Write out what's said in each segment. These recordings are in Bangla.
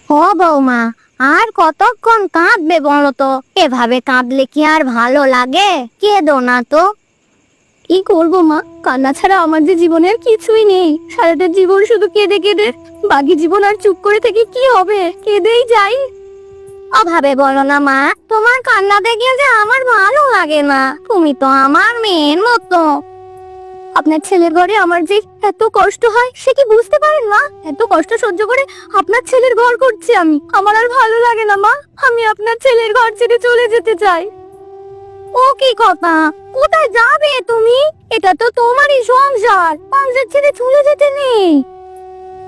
ও বৌমা, আর কতক্ষণ কাঁদবে বলো তো? এভাবে কাঁদলে কি আর ভালো লাগে? কেঁদো না তো। কি করবো মা, কান্না ছাড়া আমার যে জীবনের কিছুই নেই। সারাটা জীবন শুধু কেঁদে কেঁদে, বাকি জীবন আর চুপ করে থেকে কি হবে? কেঁদেই যাই। অভাবে বলো না মা, তোমার কান্না দেখে যে আমার ভালো লাগে না। তুমি তো আমার মেয়ের মতো। আপনার ছেলের ঘরে আমার যে এত কষ্ট হয় সে কি বুঝতে পারেন মা? এত কষ্ট সহ্য করে আপনার ছেলের ঘর করছি আমি, আমার আর ভালো লাগে না মা। আমি আপনার ছেলের ঘর ছেড়ে চলে যেতে চাই। ও কি কথা? কোথায় যাবে তুমি? এটা তো তোমারই সংসার, সংসার ছেড়ে চলে যেতে নেই।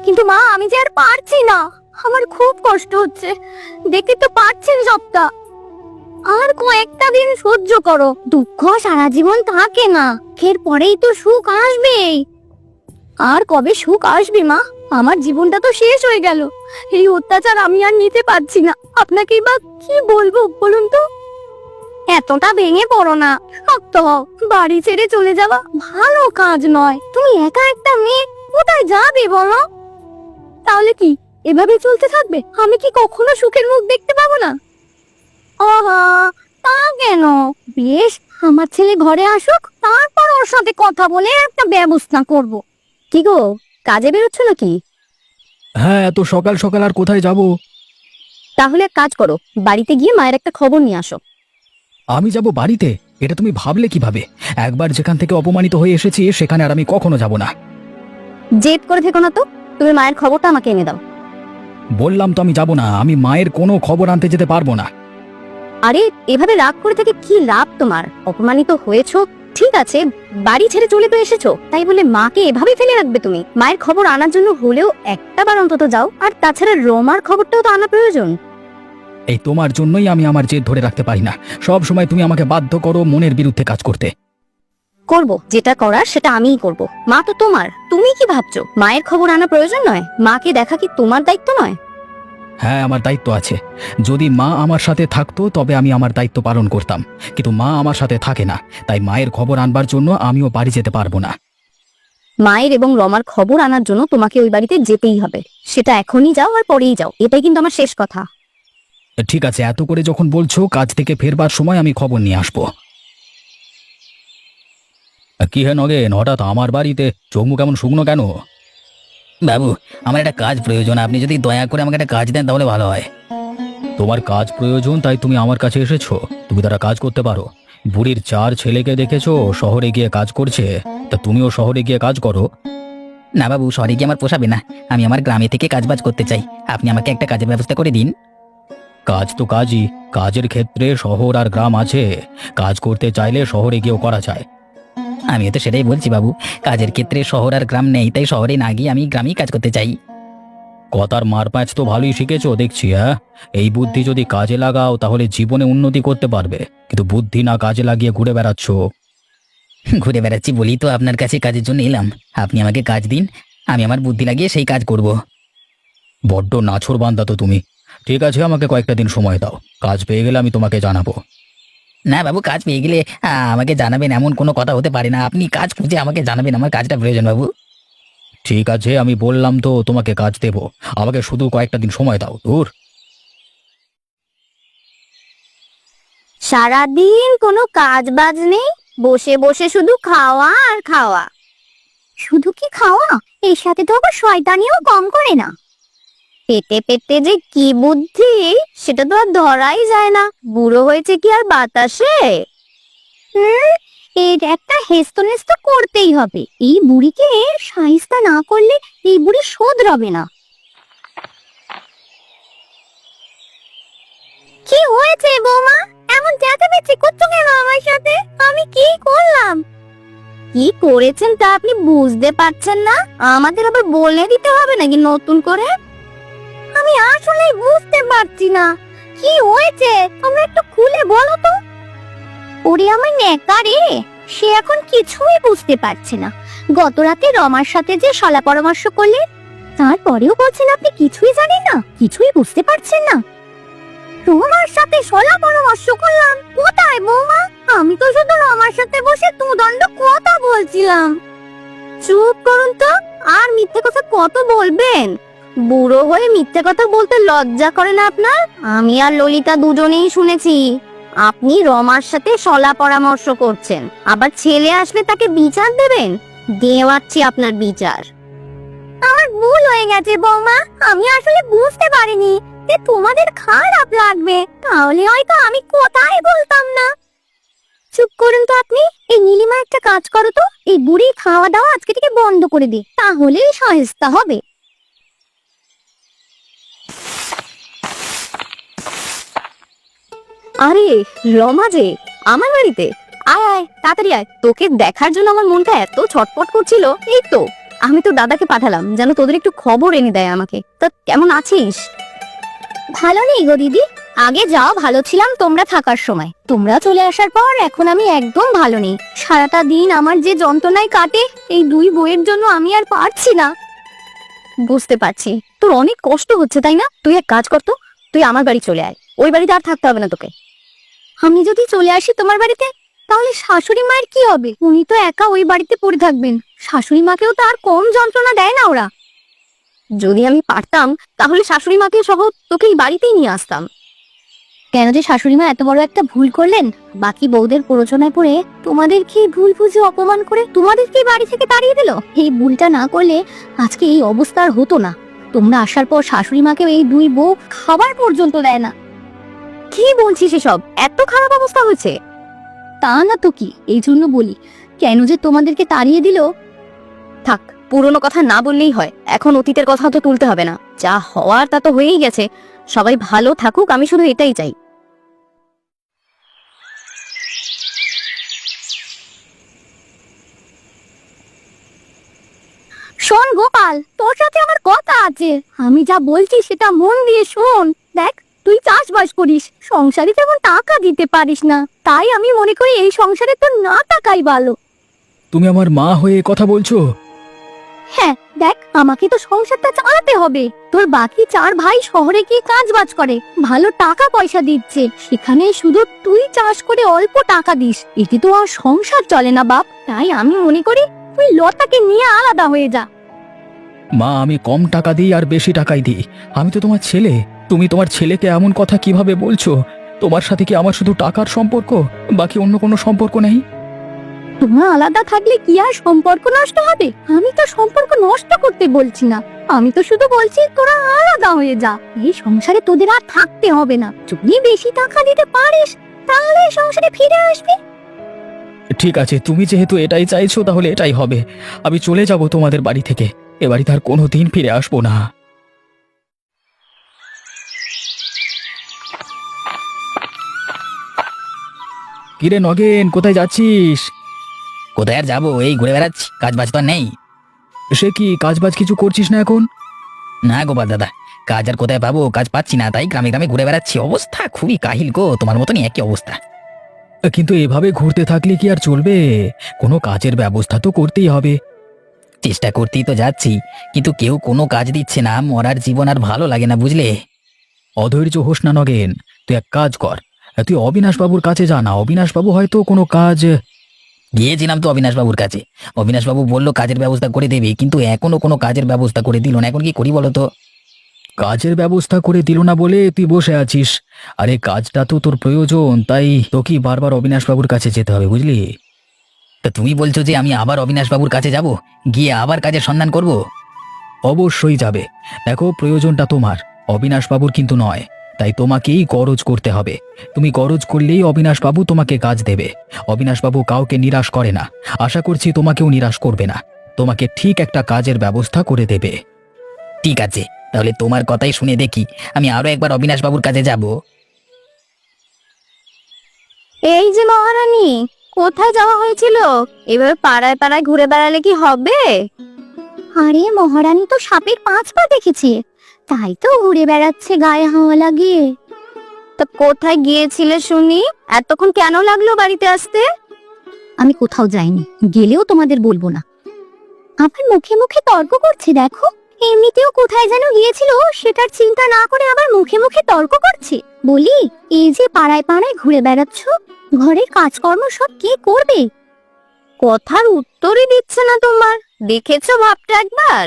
কিন্তু মা, আমি যে আর পারছি না, আমার খুব কষ্ট হচ্ছে, দেখতে তো পাচ্ছেন সবটা। আর কয়েকটা দিন সহ্য করো, দুঃখ সারা জীবন থাকে না, এর পরেই তো সুখ আসবেই। আর কবে সুখ আসবে মা? আমার জীবনটা তো শেষ হয়ে গেল। এই অত্যাচার আমি আর নিতে পারছি না। আপনাকেই বা কি বলবো বলুন তো? এতটা ভেঙে পড়ো না, শক্ত হও। বাড়ি ছেড়ে চলে যাওয়া ভালো কাজ নয়। তুমি একা একটা মেয়ে, কোথায় যাবে বলো? তাহলে কি এভাবে চলতে থাকবে? আমি কি কখনো সুখের মুখ দেখতে পাবো না? ওহা, তা কেন? বেশ, আমার ছেলে ঘরে আসুক, তারপর ওর সাথে কথা বলে একটা ব্যবস্থা করব। কি গো, কাজে বেরোচ্ছ নাকি? হ্যাঁ, এত সকাল সকাল আর কোথায় যাব? তাহলে এক কাজ করো, বাড়িতে গিয়ে মায়ের একটা খবর নিয়ে আসো। আমি যাব বাড়িতে? এটা তুমি ভাবলে কিভাবে? একবার যেখান থেকে অপমানিত হয়ে এসেছি সেখানে আর আমি কখনো যাব না। জেদ করে থেকো না তো, তুমি মায়ের খবরটা আমাকে এনে দাও। বললাম তো আমি যাব না, আমি মায়ের কোনো খবর আনতে যেতে পারবো না। আরে, এভাবে রাগ করে থেকে কি লাভ তোমার? অপমানিত হয়েছো, ঠিক আছে, বাড়ি ছেড়ে চলে তো এসেছো, তাই বলে মাকে এভাবে ফেলে রাখবে তুমি? মায়ের খবর আনার জন্য হলেও একটা বার অন্তত যাও। আর তাছাড়া রমার খবরটাও তো আনা প্রয়োজন। এই তোমার জন্যই আমি আমার জেদ ধরে রাখতে পারি না। সব সময় তুমি আমাকে বাধ্য করো মনের বিরুদ্ধে কাজ করতে। করব, যেটা করার সেটা আমিই করব। মা তো তোমার, তুমি কি ভাবছো মায়ের খবর আনা প্রয়োজন নয়? মাকে দেখা কি তোমার দায়িত্ব নয়? হ্যাঁ, আমার দায়িত্ব আছে। যদি মা আমার সাথে থাকতো তবে আমি আমার দায়িত্ব পালন করতাম, কিন্তু মা আমার সাথে থাকে না, তাই মায়ের খবর আনবার জন্য আমিও বাড়ি যেতে পারবো না। মায়ের এবং রমার খবর আনার জন্য তোমাকে ওই বাড়িতে যেতেই হবে। সেটা এখনই যাও আর পরেই যাও, এটাই কিন্তু আমার শেষ কথা। ঠিক আছে, এত করে যখন বলছো, কাজ থেকে ফেরবার সময় আমি খবর নিয়ে আসবো। কি হে নগেন, হঠাৎ আমার বাড়িতে? চোখ মুখ কেমন শুকনো কেন? বাবু, আমার একটা কাজ প্রয়োজন, আপনি যদি দয়া করে আমাকে একটা কাজ দেন তাহলে ভালো হয়। তোমার কাজ প্রয়োজন তাই তুমি আমার কাছে এসেছো? তুমি তারা কাজ করতে পারো। বুড়ির 4 ছেলেকে দেখেছো শহরে গিয়ে কাজ করছে, তা তুমিও শহরে গিয়ে কাজ করো। না বাবু, শহরে গিয়ে আমার পোষাবে না, আমি আমার গ্রামে থেকে কাজবাজ করতে চাই। আপনি আমাকে একটা কাজের ব্যবস্থা করে দিন। কাজ তো কাজই, কাজের ক্ষেত্রে শহর আর গ্রাম আছে। কাজ করতে চাইলে শহরে গিয়েও করা যায়। আমিও তো সেটাই বলছি বাবু, কাজের ক্ষেত্রে শহর আর গ্রাম নেই, তাই শহরে না গিয়ে আমি গ্রামেই কাজ করতে চাই। কথার মারপ্যাঁচ তো ভালোই শিখেছো দেখছি। হ্যাঁ, এই বুদ্ধি যদি কাজে লাগাও তাহলে জীবনে উন্নতি করতে পারবে, কিন্তু বুদ্ধি না কাজে লাগিয়ে ঘুরে বেড়াচ্ছ। ঘুরে বেড়াচ্ছি বলি তো আপনার কাছে কাজের জন্য এলাম। আপনি আমাকে কাজ দিন, আমি আমার বুদ্ধি লাগিয়ে সেই কাজ করব। বড্ড নাছোড়বান্দা তো তুমি। ঠিক আছে, আমাকে কয়েকটা দিন সময় দাও, কাজ পেয়ে গেলে আমি তোমাকে জানাবো। না বাবু, কাজ পেয়ে গেলে আমাকে জানাবেন এমন কোনো কথা হতে পারে না। আপনি কাজ খুঁজে আমাকে জানাবেন, আমার কাজটা প্রয়োজন বাবু। ঠিক আছে, আমি বললাম তো তোমাকে কাজ দেব, আমাকে শুধু কয়েকটা দিন সময় দাও। দূর। সারাদিন কোনো কাজ বাজ নেই, বসে বসে শুধু খাওয়া আর খাওয়া। শুধু কি খাওয়া, এর সাথে তো আবার শয়তানিও কম করে না। পেটে পেটে যে কি বুদ্ধি, সেটা তো আর ধরাই যায় না। বুড়ো হয়েছে কি আর বাতাসে? এর একটা হেস্তনেস্ত করতেই হবে। এই বুড়িকে শায়েস্তা না করলে এই বুড়ি শোধরাবে না। কি হয়েছে বৌমা, এমন চেঁচামেচি করছো কেন আমার সাথে? আমি কি করলাম? কি করেছেন তা আপনি বুঝতে পারছেন না? আমাদের আবার বলে দিতে হবে নাকি নতুন করে? আমি আসলে বুঝতে পারছি না কি হয়েছে, তোমরা একটু খুলে বলো তো। ওরে আমার নেকা রে, সে এখন কিছুই বুঝতে পারছে না। গত রাতে রমার সাথে যে শলা পরামর্শ করলেন, তারপরেও বলছেন আপনি কিছুই জানেন না, কিছুই বুঝতে পারছেন না। রমার সাথে শলা পরামর্শ করলাম? কোথায় বৌমা? আমি তো শুধু রমার সাথে বসে দুদণ্ড কথা বলছিলাম। চুপ করুন তো, আর মিথ্যে কথা কত বলবেন? বুড়ো হয়ে মিথ্যে কথা বলতে লজ্জা করে না আপনার? আমি আর ললিতা দুজনেই শুনেছি আপনি রমার সাথে সলা পরামর্শ করছেন, আবার ছেলে আসলে তাকে বিচার দেবেন। দেওয়াচ্ছি আপনার বিচার। আমার ভুল হয়ে গেছে বৌমা, আমি আসলে বুঝতে পারিনি যে তোমাদের খারাপ লাগবে, তাহলে হয়তো আমি কোথায় বলতাম না। চুপ করুন তো আপনি। এই নীলিমা, একটা কাজ করো তো, এই বুড়ি খাওয়া দাওয়া আজকে থেকে বন্ধ করে দে, তাহলেই সহেস্তা হবে। আরে রমা যে আমার বাড়িতে, আয় আয় তাড়াতাড়ি আয়, তোকে দেখার জন্য আমার মনটা এত ছটফট করছিল। এই তো আমি তো দাদাকে পাঠালাম যেন তোদের একটু খবর এনে দেয় আমাকে। তা কেমন আছিস? ভালো নেই গো দিদি, আগে যাও ভালো ছিলাম তোমরা থাকার সময়, তোমরা চলে আসার পর এখন আমি একদম ভালো নেই। সারাটা দিন আমার যে যন্ত্রণায় কাটে, এই দুই বইয়ের জন্য আমি আর পারছি না। বুঝতে পারছি তোর অনেক কষ্ট হচ্ছে, তাই না? তুই এক কাজ কর তো, তুই আমার বাড়ি চলে আয়, ওই বাড়িতে আর থাকতে হবে না তোকে। আমি যদি চলে আসি তোমার বাড়িতে, তাহলে শাশুড়ি মায়ের কি হবে? উনি তো একা ওই বাড়িতে পড়ে থাকবেন, শাশুড়ি মাকেও তো আর কম যন্ত্রণা দেয় না ওরা। যদি আমি পারতাম তাহলে শাশুড়ি মাকে সহ তোকে এই বাড়িতেই নিয়ে আসতাম। কেন যে শাশুড়ি মা এত বড় একটা ভুল করলেন, বাকি বউদের প্ররোচনায় পড়ে তোমাদেরকে ভুল বুঝে অপমান করে তোমাদেরকে বাড়ি থেকে তাড়িয়ে দিল। এই ভুলটা না করলে আজকে এই অবস্থা আর হতো না। তোমরা আসার পর শাশুড়ি মাকে এই দুই বউ খাবার পর্যন্ত দেয় না। কি বলছিস এসব? এত খারাপ অবস্থা হয়েছে? তা না তো কি, এই জন্য বলি কেন যে তোমাদেরকে তাড়িয়ে দিল। থাক, পুরনো কথা না বললেই হয়, এখন অতীতের কথা তো তুলতে হবে না। যা হওয়ার তা তো হয়েই গেছে, সবাই ভালো থাকুক, আমি শুধু এটাই চাই। শোন গোপাল, তোর সাথে আমার কথা আছে, আমি যা বলছি সেটা মন দিয়ে শোন। দেখ, তুই চাষবাস করিস, সংসারে তেমন টাকা দিতে পারিস না, তাই আমি মনে করি এই সংসারে তোর না টাকাই ভালো। তুমি আমার মা হয়ে কথা বলছো? হ্যাঁ দেখ, আমাকে তো সংসারটা চালাতে হবে। তোর বাকি চার ভাই শহরে গিয়ে কাজ বাজ করে, ভালো টাকা পয়সা দিচ্ছে, সেখানে শুধু তুই চাষ করে অল্প টাকা দিস, এতে তো আর সংসার চলে না বাপ। তাই আমি মনে করি তুই লতাকে নিয়ে আলাদা হয়ে যা। মা, আমি কম টাকা দিই আর বেশি টাকাই দিই, আমি তো তোমার ছেলে। তুমি তোমার ছেলেকে এমন কথা কিভাবে বলছো? তোমার সাথে কি আমার শুধু টাকার সম্পর্ক, বাকি অন্য কোনো সম্পর্ক নেই? তোমরা আলাদা থাকলে কি আর সম্পর্ক নষ্ট হবে? আমি তো সম্পর্ক নষ্ট করতে বলছি না, আমি তো শুধু বলছি তোরা আলাদা হয়ে যা। এই সংসারে তোদের আর থাকতে হবে না, যদি বেশি টাকা দিতে পারিস তাহলে এই সংসারে ফিরে আসবি। ঠিক আছে, তুমি যেহেতু এটাই চাইছো তাহলে এটাই হবে। আমি চলে যাব তোমাদের বাড়ি থেকে, এ বাড়িতে আর কোনো দিন ফিরে আসবো না। কিরে নগেন, কোথায় যাচ্ছিস? কোথায় আর যাবো, এই ঘুরে বেড়াচ্ছি, কাজ বাজ তো আর নেই। সে কি, কাজ বাজ কিছু করছিস না এখন? না গোপাল দাদা, কাজ আর কোথায় পাবো, কাজ পাচ্ছি না, তাই গ্রামে গ্রামে ঘুরে বেড়াচ্ছি। অবস্থা খুবই কাহিল গো, তোমার মতনই একই অবস্থা। কিন্তু এভাবে ঘুরতে থাকলে কি আর চলবে? কোনো কাজের ব্যবস্থা তো করতেই হবে। চেষ্টা করতেই তো যাচ্ছি, কিন্তু কেউ কোনো কাজ দিচ্ছে না, মরার জীবন আর ভালো লাগে না, বুঝলে? অধৈর্য হোস না নগেন, তুই এক কাজ কর, তুই অবিনাশ বাবুর কাছে যা না, অবিনাশ বাবু হয়তো কোনো কাজ। গিয়েছিলাম তো অবিনাশ বাবুর কাছে, অবিনাশ বাবু বললো কাজের ব্যবস্থা করে দেবে, কিন্তু এখনো কোনো কাজের ব্যবস্থা করে দিল না। এখন কি করি বলো তো? কাজের ব্যবস্থা করে দিল না বলে তুই বসে আছিস? আরে কাজটা তো তোর প্রয়োজন, তাই তোকে বারবার অবিনাশ বাবুর কাছে যেতে হবে, বুঝলি? তা তুমি বলছো যে আমি আবার অবিনাশ বাবুর কাছে যাব, গিয়ে আবার কাজের সন্ধান করব? অবশ্যই যাবে। দেখো, প্রয়োজনটা তোমার, অবিনাশ বাবুর কিন্তু নয়, তাই তোমাকেই গরজ করতে হবে। তুমি গরজ করলেই অবিনাশ বাবু তোমাকে কাজ দেবে। অবিনাশ বাবু কাউকে নিরাশ করে না, আশা করছি তোমাকেও নিরাশ করবে না, তোমাকে ঠিক একটা কাজের ব্যবস্থা করে দেবে। ঠিক আছে, তাহলে তোমার কথাই শুনে দেখি, আমি আরো একবার অবিনাশ বাবুর কাছে যাব। এই যে মহারানী, কোথায় যাওয়া হয়েছিল? এভাবে পাড়ায় পাড়ায় ঘুরে বেড়ালে কি হবে? আরে মহারানী তো সাপের 5 পা দেখেছি, তাই তো ঘুরে বেড়াচ্ছে গায়ে হাওয়া লাগিয়ে। তা কোথায় গিয়েছিলে শুনি? এতক্ষণ কেন লাগলো বাড়িতে আসতে? আমি কোথাও যাইনি, গেলেও তোমাদের বলবো না। আবার মুখে মুখে তর্ক করছে, দেখো এমনিতেও কোথায় যেন গিয়েছিল সেটার চিন্তা না করে আবার মুখে মুখে তর্ক করছে। বলি, এই যে পাড়ায় পাড়ায় ঘুরে বেড়াচ্ছ, ঘরের কাজকর্ম সব কে করবে? কথার উত্তরই দিচ্ছে না তোমার, দেখেছো ভাবটা একবার?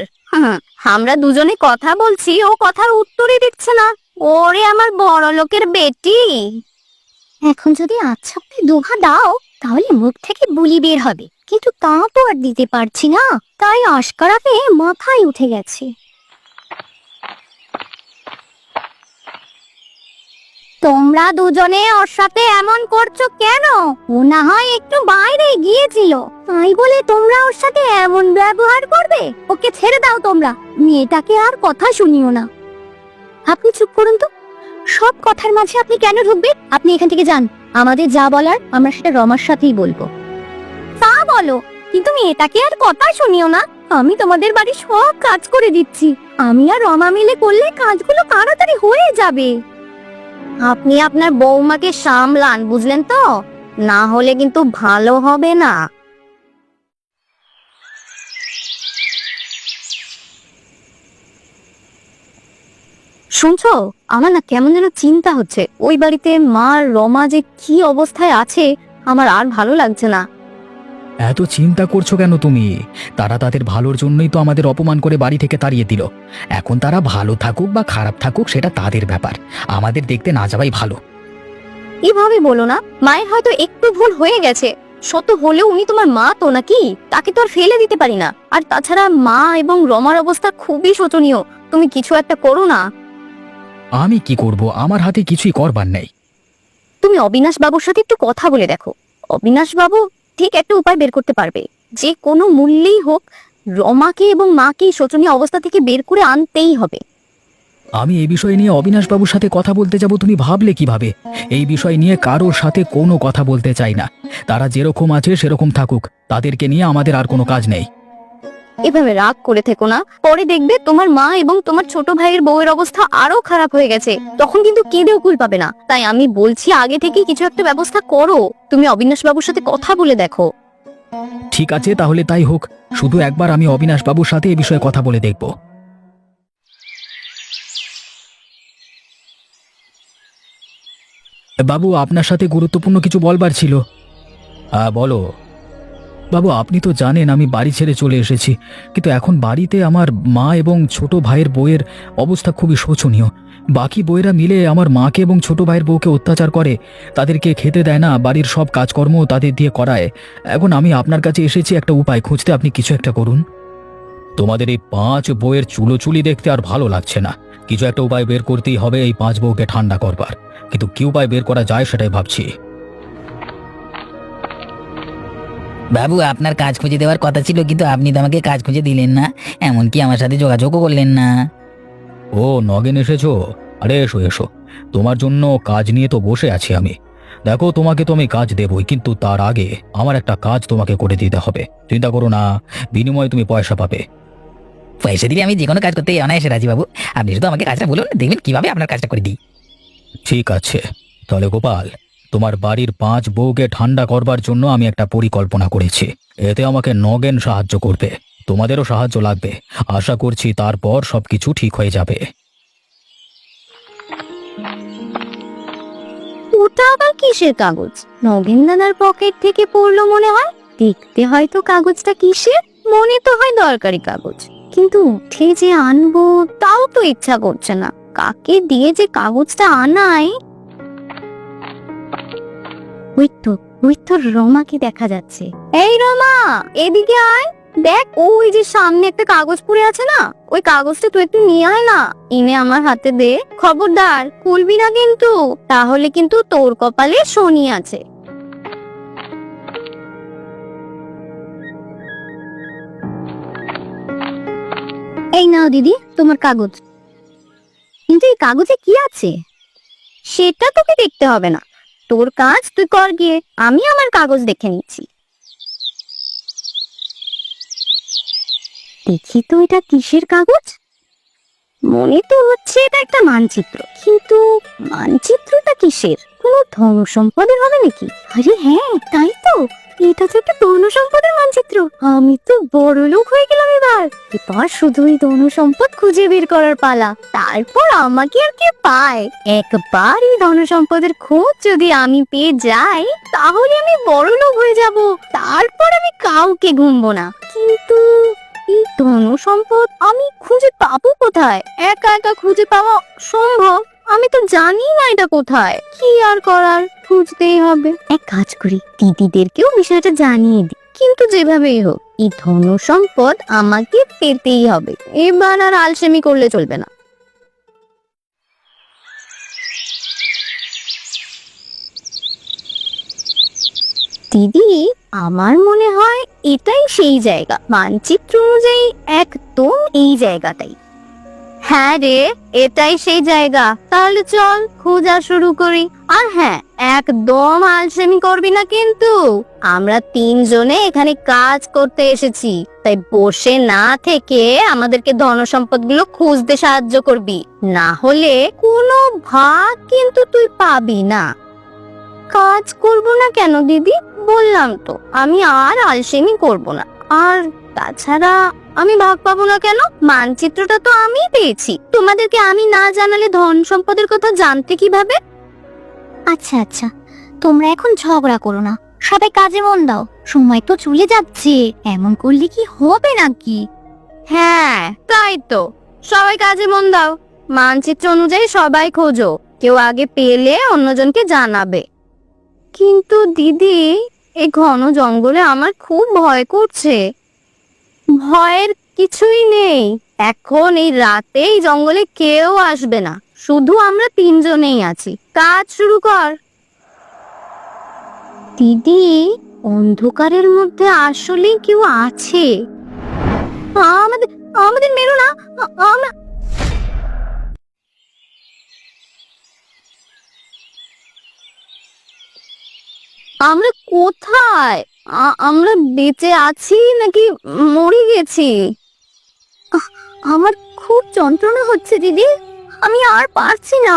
আমরা দুজনে কথা বলছি, ও কথার উত্তরই দিচ্ছে না। ওরে আমার বড় লোকের বেটি, এখন যদি আচ্ছা করে দোহা দাও তাহলে মুখ থেকে বুলি বের হবে, কিন্তু তা তো আর দিতে পারছি না, তাই আশকারা পেয়ে মাথায় উঠে গেছে। তোমরা দুজনে ওর সাথে এমন করছো কেন? ও না হয় একটু বাইরে গিয়েছিল, তাই বলে তোমরা ওর সাথে এমন ব্যবহার করবে? ওকে ছেড়ে দাও তোমরা, মেয়েটাকে আর কথা শুনিও না। আপনি চুপ করুন তো, সব কথার মাঝে আপনি কেন ঢুকবেন? আপনি এখান থেকে যান, আমাদের যা বলার আমরা সেটা রমার সাথেই বলবো। তা বলো, কিন্তু মেয়েটাকে আর কথা শুনিও না। আমি তোমাদের বাড়ি সব কাজ করে দিচ্ছি, আমি আর রমা মিলে করলে কাজগুলো তাড়াতাড়ি হয়ে যাবে। আপনি আপনার বৌমাকে সামলান, বুঝলেন তো? না হলে কিন্তু ভালো হবে না। শুনছো, আমার না কেমন যেন চিন্তা হচ্ছে। ওই বাড়িতে মা রমা যে কি অবস্থায় আছে, আমার আর ভালো লাগছে না। এত চিন্তা করছো কেন তুমি? তারা তাদের ভালোর জন্যই তো আমাদের অপমান করে বাড়ি থেকে তাড়িয়ে দিল। এখন তারা ভালো থাকুক বা খারাপ থাকুক সেটা তাদের ব্যাপার, আমাদের দেখতে না যাওয়াই ভালো। এভাবে বলো না, মায়ের হয়তো একটু ভুল হয়ে গেছে, শত হলেও উনি তোমার মা তো নাকি, তাকে তো আর ফেলে দিতে পারি না। আর তাছাড়া মা এবং রমার অবস্থা খুবই শোচনীয়, তুমি কিছু একটা করো না। আমি কি করব? আমার হাতে কিছুই করবার নেই। তুমি অবিনাশ বাবুর সাথে একটু কথা বলে দেখো, অবিনাশ বাবু ঠিক একটা উপায় বের করতে পারবে। যে কোনো মূল্যেই হোক রমাকে এবং মাকে এই শোচনীয় অবস্থা থেকে বের করে আনতেই হবে। আমি এই বিষয় নিয়ে অবিনাশবাবুর সাথে কথা বলতে যাব তুমি ভাবলে কিভাবে? এই বিষয় নিয়ে কারোর সাথে কোনো কথা বলতে চাই না। তারা যেরকম আছে সেরকম থাকুক, তাদেরকে নিয়ে আমাদের আর কোনো কাজ নেই। এভাবে রাগ করে থেকো না, পরে দেখবে তোমার মা এবং তোমার ছোট ভাইয়ের বউয়ের অবস্থা আরো খারাপ হয়ে গেছে, তখন কিন্তু কেঁদেও কুল পাবে না। তাই আমি বলছি আগে থেকে কিছু একটা ব্যবস্থা করো। তুমি অবিনাশ বাবুর সাথে কথা বলে দেখো। ঠিক আছে, তাহলে তাই হোক। শুধু একবার আমি অবিনাশবাবুর সাথে এ বিষয়ে কথা বলে দেখব। বাবু, আপনার সাথে গুরুত্বপূর্ণ কিছু বলবার ছিল। হ্যাঁ, বলো। বাবু, আপনি তো জানেন আমি বাড়ি ছেড়ে চলে এসেছি, কিন্তু এখন বাড়িতে আমার মা এবং ছোট ভাইয়ের বউয়ের অবস্থা খুবই শোচনীয়। বাকি বউয়েরা মিলে আমার মাকে এবং ছোট ভাইয়ের বউকে অত্যাচার করে, তাদেরকে খেতে দেয় না, বাড়ির সব কাজকর্ম তাদের দিয়ে করায়। এখন আমি আপনার কাছে এসেছি একটা উপায় খুঁজতে, আপনি কিছু একটা করুন। তোমাদের এই 5 বউয়ের চুলোচুলি দেখতে আর ভালো লাগছে না। কিছু একটা উপায় বের করতেই হবে এই 5 বউকে ঠান্ডা করবার, কিন্তু কি উপায় বের করা যায় সেটাই ভাবছি। বাবু, আপনার কাজ খুঁজে দেওয়ার কথা ছিল, কিন্তু আপনি তো আমাকে কাজ খুঁজে দিলেন না, এমনকি আমার সাথে যোগাযোগও করলেন না। ও নগেন, এসেছো? আরে এসো এসো, তোমার জন্য কাজ নিয়ে তো বসে আছি আমি। দেখো, তোমাকে তো আমি কাজ দেবই, কিন্তু তার আগে আমার একটা কাজ তোমাকে করে দিতে হবে। চিন্তা করো না, বিনিময়ে তুমি পয়সা পাবে। পয়সা দিলে আমি যে কোনো কাজ করতে অনায়াসে রাজি বাবু। আপনি শুধু আমাকে কাজটা বলুন, দেখবেন কিভাবে আপনার কাজটা করে দিই। ঠিক আছে, তাহলে গোপাল, তোমার বাড়ির 5 বউকে ঠান্ডা করবার জন্য আমি একটা পরিকল্পনা করেছি। এতে আমাকে নগেন সাহায্য করবে, তোমাদেরও সাহায্য লাগবে। আশা করছি তারপর সবকিছু ঠিক হয়ে যাবে। ওটা আবার কিসের কাগজ? নগেন দাদার পকেট থেকে পড়লো মনে হয়। দেখতে হয়তো কাগজটা কিসের, মনে তো হয় দরকারি কাগজ, কিন্তু উঠে যে আনবো তাও তো ইচ্ছা করছে না। কাকে দিয়ে যে কাগজটা আনাই। ওই তো রমাকে দেখা যাচ্ছে। এই রমা, এদিকে আয়। দেখ, ওই যে সামনে একটা কাগজ পড়ে আছে না, ওই কাগজটা তুই একটু নিয়ে আয় না, এনে আমার হাতে দে। খবরদার খুলবি না কিন্তু, তাহলে কিন্তু তোর কপালে শনি আছে। এই নাও দিদি, তোমার কাগজ। কিন্তু এই কাগজে কি আছে সেটা তোকে দেখতে হবে না, তোর কাজ তুই কর গিয়ে, আমি আমার কাগজ দেখে নিচ্ছি। দেখি তো এটা কিসের কাগজ। মনে তো হচ্ছে এটা একটা মানচিত্র, কিন্তু মানচিত্রটা কিসের? কোনো ধন সম্পদের হবে নাকি? আরে হ্যাঁ, তাই তো, এটা তো একটা ধন সম্পদের মানচিত্র। আমি তো বড় লোক হয়ে গেলাম এবার। এবার শুধু এই ধন সম্পদ খুঁজে বের করার পালা, তারপর আমাকে আর কে পায়। একবার এই ধন সম্পদের খোঁজ যদি আমি পেয়ে যাই, তাহলে আমি বড় লোক হয়ে যাব, তারপর আমি কাউকে ঘুমবো না। কিন্তু এই ধন সম্পদ আমি খুঁজে পাবো কোথায়? একা একা খুঁজে পাওয়া সম্ভব? আমি তো জানি না এটা কোথায়। কি আর করার, খুঁজতেই হবে। এক কাজ করি, দিদিদেরকেও বিষয়টা জানিয়ে দিই। কিন্তু যেভাবেই হোক এই ধন সম্পদ আমাকে পেতেই হবে। এবার আর আলসেমি করলে চলবে না। দিদি, আমার মনে হয় এটাই সেই জায়গা। মানচিত্র অনুযায়ী একদম এই জায়গাটাই। হ্যাঁ রে, এটাই সেই জায়গা। তাহলে চল খোঁজা শুরু করি। আর হ্যাঁ, একদম আলসেমি করবি না কিন্তু। আমরা তিনজনে এখানে কাজ করতে এসেছি, তাই বসে না থেকে আমাদেরকে ধনসম্পদ গুলো খুঁজতে সাহায্য করবি। না হলে কোনো ভাগ কিন্তু তুই পাবি না। কাজ করব না কেন দিদি? বললাম তো আমি আর আলসেমি করব না। আর তাছাড়া আমি ভাগ পাবো না কেন? মানচিত্রটা তো আমি পেয়েছি। তোমাদেরকে আমি না জানালে ধন সম্পদের কথা জানতে কিভাবে? আচ্ছা আচ্ছা, তোমরা এখন ঝগড়া করো না, সবাই কাজে মন দাও। সময় তো চলে যাচ্ছে, এমন করলে কি হবে নাকি? হ্যাঁ তাই তো, সবাই কাজে মন দাও। মানচিত্র অনুযায়ী সবাই খোঁজো, কেউ আগে পেলে অন্যজনকে জানাবে। কিন্তু দিদি, এই ঘন জঙ্গলে আমার খুব ভয় করছে। ভয়ের কিছুই নেই। এখন এই রাতে এই জঙ্গলে কেউ আসবে না, শুধু আমরা তিনজনেই আছি। কাজ শুরু কর। দিদি, অন্ধকারের মধ্যে আসলে কেউ আছে। আমাদের আমাদের মেরো না। আমরা আমরা কোথায়? আমরা বেঁচে আছি নাকি মরে গেছি? আমার খুব যন্ত্রণা হচ্ছে দিদি, আমি আর পারছি না।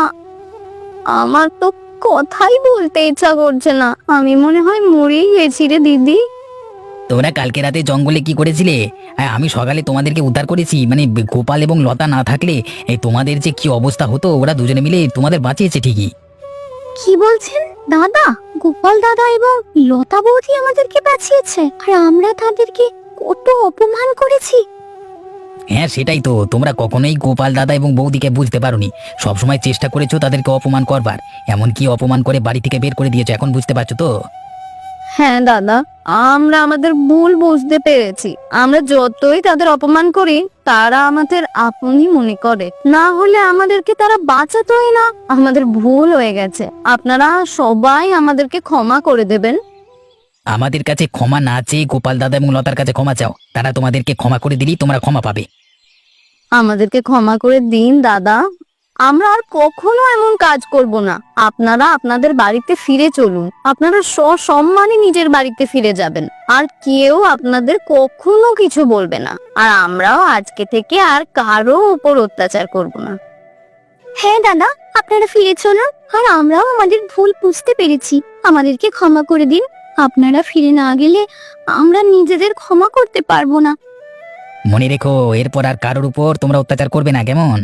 আমার তো কথাই বলতে ইচ্ছা করছে না। আমি মনে হয় মরেই গেছি রে দিদি। তোমরা কালকে রাতে জঙ্গলে কি করেছিলে? আমি সকালে তোমাদেরকে উদ্ধার করেছি। মানে গোপাল এবং লতা না থাকলে তোমাদের যে কি অবস্থা হতো, ওরা দুজনে মিলে তোমাদের বাঁচিয়েছে ঠিকই। কি বলছেন দাদা? গোপাল দাদা এবং লতা বৌদি আমাদেরকে বাঁচিয়েছে, আর আমরা তাদেরকে কত অপমান করেছি। হ্যাঁ সেটাই তো, তোমরা কখনোই গোপাল দাদা এবং বৌদিকে বুঝতে পারোনি। সবসময় চেষ্টা করেছো তাদেরকে অপমান করবার, এমনকি অপমান করে বাড়ি থেকে বের করে দিয়েছো। এখন বুঝতে পারছো তো? হ্যাঁ দাদা, আমরা আমাদের ভুল বুঝতে পেরেছি। আমরা যতই তাদের অপমান করি, তারা আমাদের আপনই মনে করে। না হলে আমাদেরকে তারা বাঁচাতোই না। আমাদের ভুল হয়ে গেছে। আপনারা সবাই আমাদেরকে ক্ষমা করে দেবেন। আমাদের কাছে ক্ষমা না চেয়ে গোপাল দাদা এবং লতার কাছে ক্ষমা চাও, তারা তোমাদেরকে ক্ষমা করে দিলেই তোমরা ক্ষমা পাবে। আমাদেরকে ক্ষমা করে দিন দাদা। আমরা আর কখনো এমন কাজ করব না। আপনারা আপনাদের বাড়িতে ফিরে চলুন। আপনারা সসম্মানে নিজের বাড়িতে ফিরে যাবেন, আর কেউ আপনাদের কখনো কিছু বলবে না। আর আমরাও আজকে থেকে আর কারো উপর অত্যাচার করব না। হ্যাঁ দাদা, আপনারা ফিরে চলুন। আর আমরাও আমাদের ভুল বুঝতে পেরেছি, আমাদেরকে ক্ষমা করে দিন। আপনারা ফিরে না গেলে আমরা নিজেদের ক্ষমা করতে পারবো না। মনে রেখো, এরপর আর কারোর উপর তোমরা অত্যাচার করবে না, কেমন?